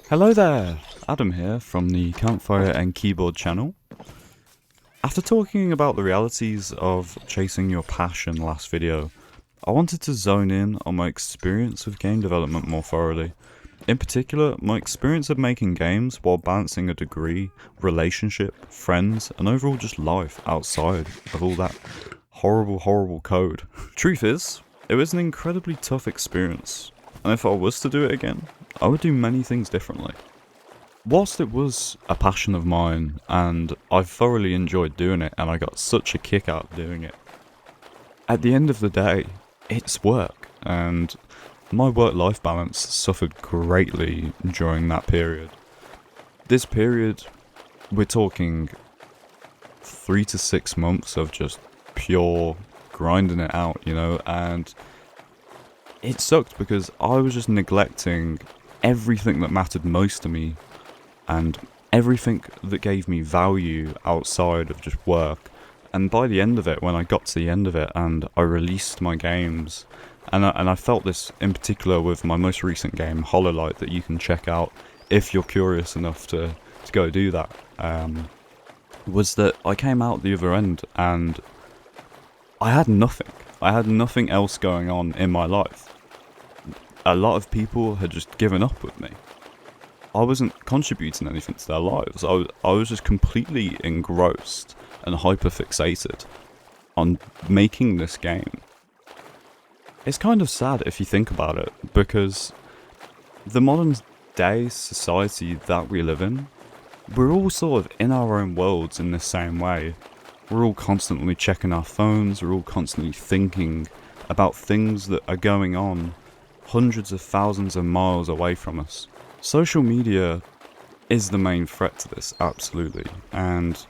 Hello there, Adam here from the Campfire and Keyboard channel. After talking about the realities of chasing your passion last video, I wanted to zone in on my experience with game development more thoroughly. In particular, my experience of making games while balancing a degree, relationship, friends, and overall just life outside of all that horrible code. Truth is, it was an incredibly tough experience, and if I was to do it again, I would do many things differently. Whilst it was a passion of mine, and I thoroughly enjoyed doing it, and I got such a kick out of doing it, at the end of the day, it's work, and my work-life balance suffered greatly during that period. This period, we're talking 3 to 6 months of just pure grinding it out, and it sucked because I was just neglecting everything that mattered most to me and everything that gave me value outside of just work. And by the end of it, when I got to the end of it and I released my games, and I felt this in particular with my most recent game, Hololight, that you can check out if you're curious enough to go do that, was that I came out the other end and I had nothing. I had nothing else going on in my life. A lot of people had just given up with me. I wasn't contributing anything to their lives. I was just completely engrossed and hyper-fixated on making this game. It's kind of sad if you think about it, because the modern day society that we live in, we're all sort of in our own worlds in the same way. We're all constantly checking our phones, we're all constantly thinking about things that are going on hundreds of thousands of miles away from us. Social media is the main threat to this, absolutely. And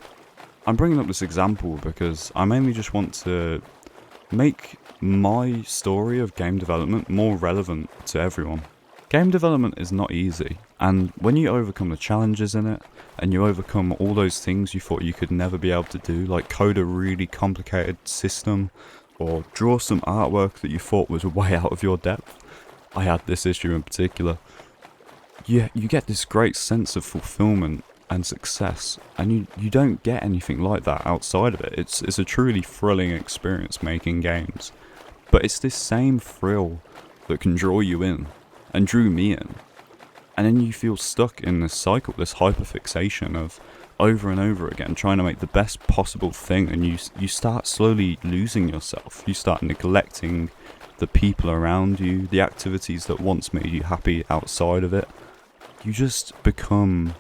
I'm bringing up this example because I mainly just want to make my story of game development more relevant to everyone. Game development is not easy, and when you overcome the challenges in it, and you overcome all those things you thought you could never be able to do, like code a really complicated system, or draw some artwork that you thought was way out of your depth. I had this issue in particular. You get this great sense of fulfillment and success, and you don't get anything like that outside of it. It's a truly thrilling experience making games, but it's this same thrill that can draw you in, and drew me in, and then you feel stuck in this cycle, this hyperfixation of over and over again trying to make the best possible thing, and you start slowly losing yourself. You start neglecting the people around you, the activities that once made you happy outside of it. You just become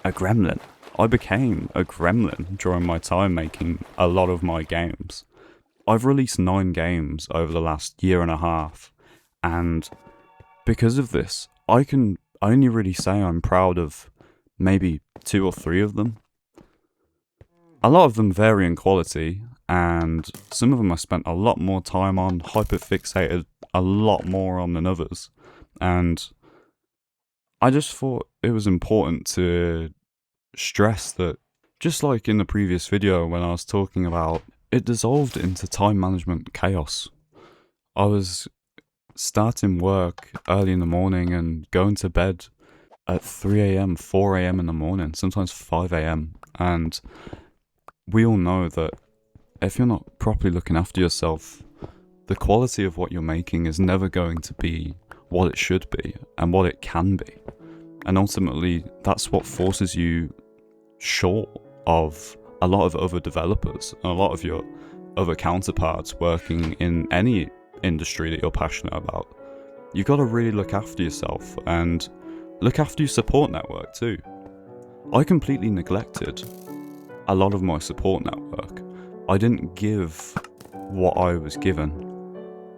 a gremlin. I became a gremlin during my time making a lot of my games. I've released 9 games over the last year and a half, and because of this, I can only really say I'm proud of maybe 2 or 3 of them. A lot of them vary in quality, and some of them I spent a lot more time on, hyperfixated a lot more on than others, and I just thought it was important to stress that, just like in the previous video when I was talking about, it dissolved into time management chaos. I was starting work early in the morning and going to bed at 3 a.m, 4 a.m. in the morning, sometimes 5 a.m, and we all know that if you're not properly looking after yourself, the quality of what you're making is never going to be what it should be and what it can be. And ultimately, that's what forces you short of a lot of other developers and a lot of your other counterparts working in any industry that you're passionate about. You've got to really look after yourself and look after your support network too. I completely neglected a lot of my support network. I didn't give what I was given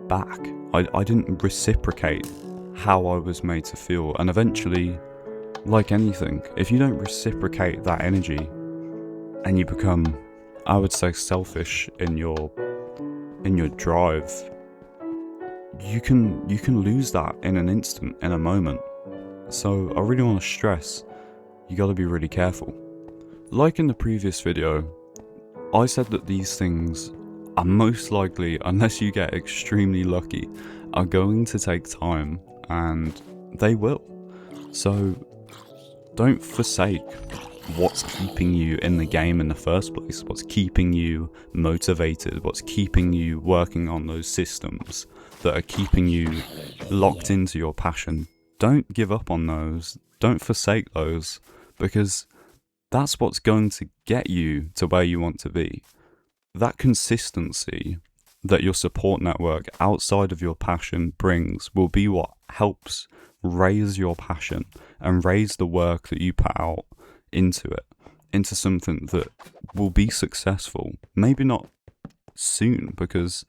back. I didn't reciprocate how I was made to feel, and eventually, like anything, if you don't reciprocate that energy and you become, I would say, selfish in your drive, you can lose that in an instant, in a moment. So I really want to stress, you got to be really careful. Like in the previous video, I said that these things are most likely, unless you get extremely lucky, are going to take time, and they will. So don't forsake what's keeping you in the game in the first place, what's keeping you motivated, what's keeping you working on those systems that are keeping you locked into your passion. Don't give up on those, don't forsake those, because that's what's going to get you to where you want to be. That consistency that your support network outside of your passion brings will be what helps raise your passion and raise the work that you put out into it, into something that will be successful. Maybe not soon, because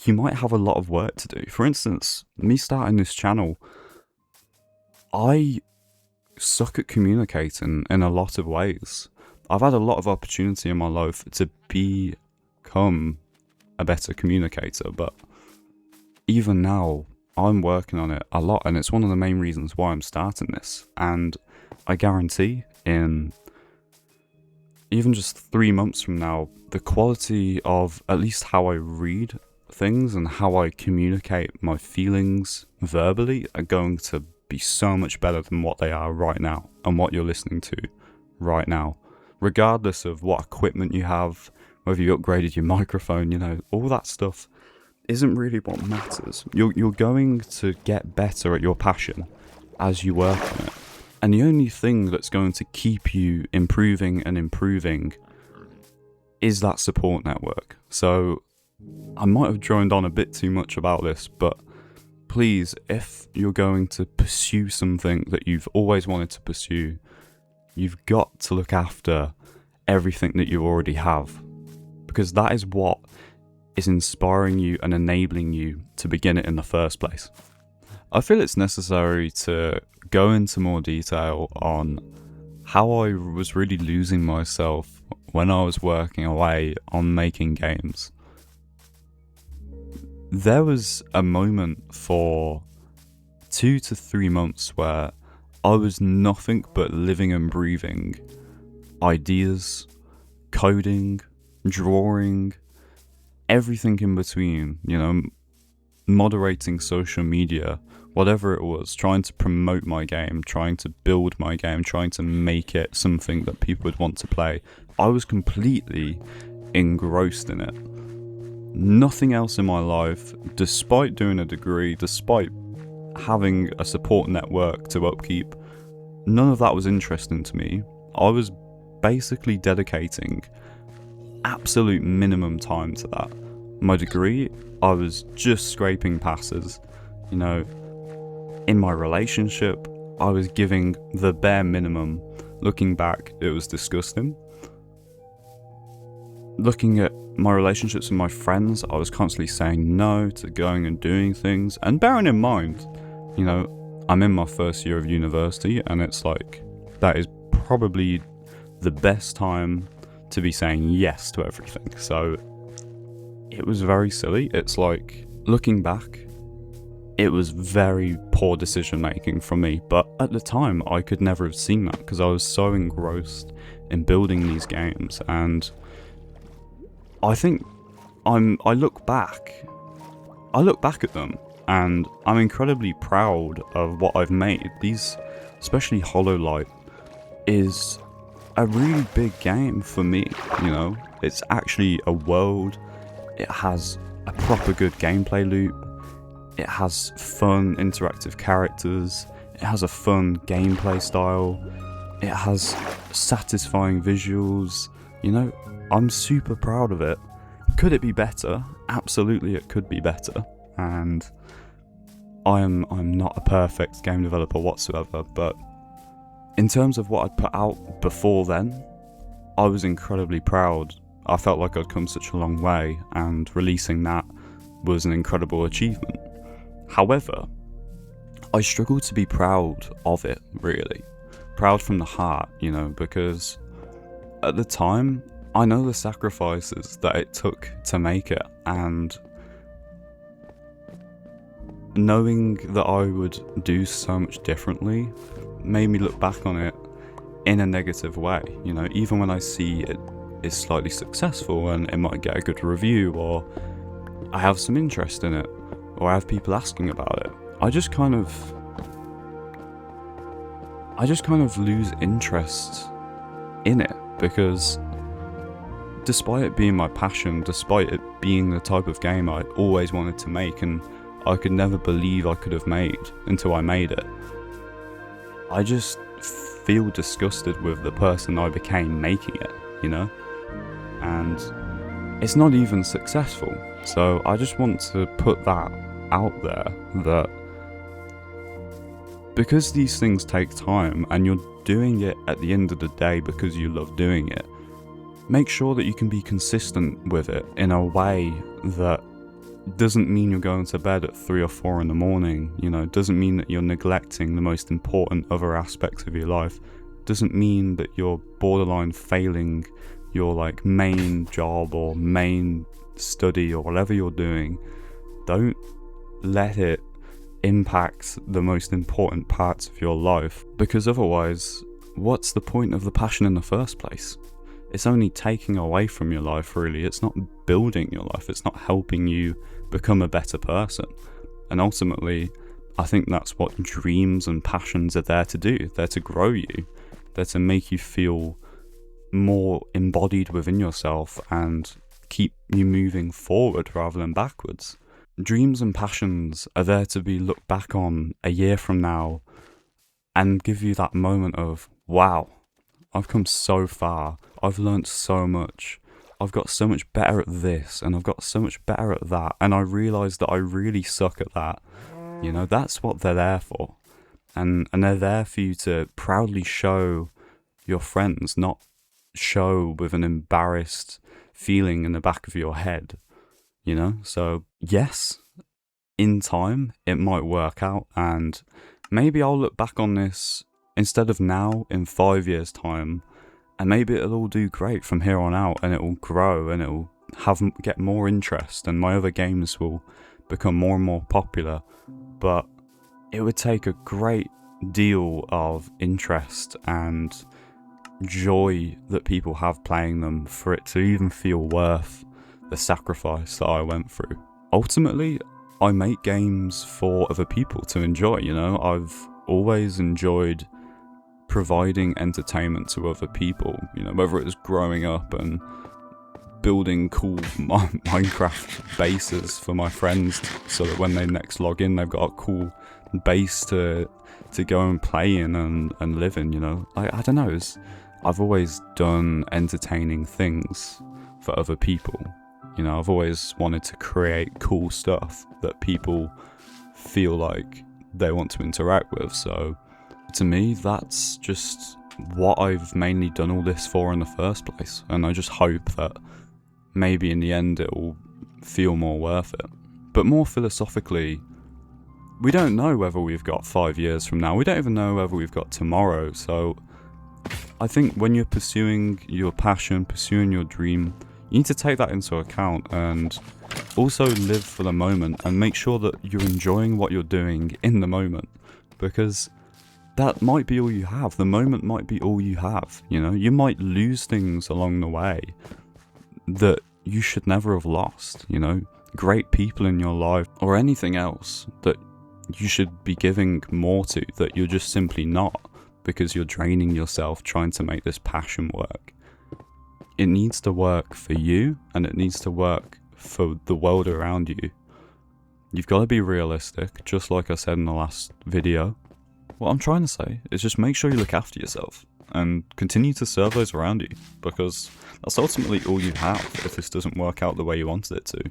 you might have a lot of work to do. For instance, me starting this channel, I suck at communicating in a lot of ways. I've had a lot of opportunity in my life to become a better communicator, but even now I'm working on it a lot, and it's one of the main reasons why I'm starting this. And I guarantee in even just 3 months from now, the quality of at least how I read things and how I communicate my feelings verbally are going to be so much better than what they are right now and what you're listening to right now. Regardless of what equipment you have, whether you upgraded your microphone, you know, all that stuff isn't really what matters. You're going to get better at your passion as you work on it. And the only thing that's going to keep you improving and improving is that support network. So I might have droned on a bit too much about this, but please, if you're going to pursue something that you've always wanted to pursue, you've got to look after everything that you already have, because that is what is inspiring you and enabling you to begin it in the first place. I feel it's necessary to go into more detail on how I was really losing myself when I was working away on making games. There was a moment for 2 to 3 months where I was nothing but living and breathing ideas, coding, drawing, everything in between, you know, moderating social media, whatever it was, trying to promote my game, trying to build my game, trying to make it something that people would want to play. I was completely engrossed in it. Nothing else in my life, despite doing a degree, despite having a support network to upkeep, none of that was interesting to me. I was basically dedicating absolute minimum time to that. My degree, I was just scraping passes. You know, in my relationship, I was giving the bare minimum. Looking back, it was disgusting. Looking at my relationships with my friends, I was constantly saying no to going and doing things. And bearing in mind, you know, I'm in my first year of university, and it's like, that is probably the best time to be saying yes to everything. So it was very silly. It's like, looking back, it was very poor decision making from me, but at the time I could never have seen that because I was so engrossed in building these games. And I think I look back at them and I'm incredibly proud of what I've made. These, especially Hollow Light, is a really big game for me, you know. It's actually a world. It has a proper good gameplay loop. It has fun interactive characters. It has a fun gameplay style. It has satisfying visuals. You know, I'm super proud of it. Could it be better? Absolutely, it could be better. And I'm not a perfect game developer whatsoever, but in terms of what I'd put out before then, I was incredibly proud. I felt like I'd come such a long way, and releasing that was an incredible achievement. However, I struggled to be proud of it, really. Proud from the heart, you know, because at the time, I know the sacrifices that it took to make it, and knowing that I would do so much differently made me look back on it in a negative way. You know, even when I see it is slightly successful and it might get a good review, or I have some interest in it, or I have people asking about it, I just kind of I just kind of lose interest in it, because despite it being my passion, despite it being the type of game I always wanted to make and I could never believe I could have made until I made it, I just feel disgusted with the person I became making it, you know? And it's not even successful. So I just want to put that out there, that because these things take time and you're doing it at the end of the day because you love doing it, make sure that you can be consistent with it in a way that doesn't mean you're going to bed at 3 or 4 in the morning, you know, doesn't mean that you're neglecting the most important other aspects of your life, doesn't mean that you're borderline failing your like main job or main study or whatever you're doing. Don't let it impact the most important parts of your life, because otherwise, what's the point of the passion in the first place? It's only taking away from your life, really. It's not building your life. It's not helping you become a better person. And ultimately, I think that's what dreams and passions are there to do. They're to grow you. They're to make you feel more embodied within yourself and keep you moving forward rather than backwards. Dreams and passions are there to be looked back on a year from now and give you that moment of, wow, I've come so far, I've learnt so much, I've got so much better at this, and I've got so much better at that, and I realise that I really suck at that. You know, that's what they're there for. And they're there for you to proudly show your friends, not show with an embarrassed feeling in the back of your head, you know? So, yes, in time, it might work out, and maybe I'll look back on this instead of now, in 5 years' time, and maybe it'll all do great from here on out, and it will grow, and it will get more interest, and my other games will become more and more popular. But it would take a great deal of interest and joy that people have playing them for it to even feel worth the sacrifice that I went through. Ultimately, I make games for other people to enjoy, you know? I've always enjoyed providing entertainment to other people, you know, whether it was growing up and building cool Minecraft bases for my friends so that when they next log in, they've got a cool base to go and play in and live in, you know. I don't know, I've always done entertaining things for other people, you know. I've always wanted to create cool stuff that people feel like they want to interact with. So to me, that's just what I've mainly done all this for in the first place, and I just hope that maybe in the end it will feel more worth it. But more philosophically, we don't know whether we've got 5 years from now. We don't even know whether we've got tomorrow. So I think when you're pursuing your passion, pursuing your dream, you need to take that into account and also live for the moment and make sure that you're enjoying what you're doing in the moment, because that might be all you have. The moment might be all you have, you know. You might lose things along the way that you should never have lost, you know. Great people in your life or anything else that you should be giving more to that you're just simply not, because you're draining yourself trying to make this passion work. It needs to work for you, and it needs to work for the world around you. You've got to be realistic, just like I said in the last video. What I'm trying to say is just make sure you look after yourself and continue to serve those around you, because that's ultimately all you have if this doesn't work out the way you wanted it to.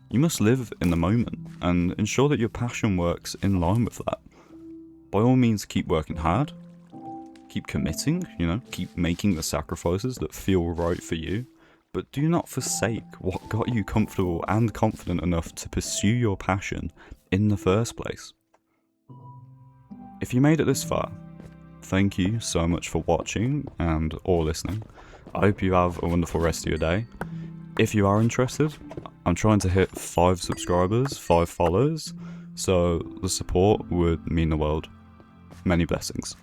You must live in the moment and ensure that your passion works in line with that. By all means, keep working hard, keep committing, you know, keep making the sacrifices that feel right for you, but do not forsake what got you comfortable and confident enough to pursue your passion in the first place. If you made it this far, thank you so much for watching and or listening. I hope you have a wonderful rest of your day. If you are interested, I'm trying to hit 5 subscribers, 5 follows, so the support would mean the world. Many blessings.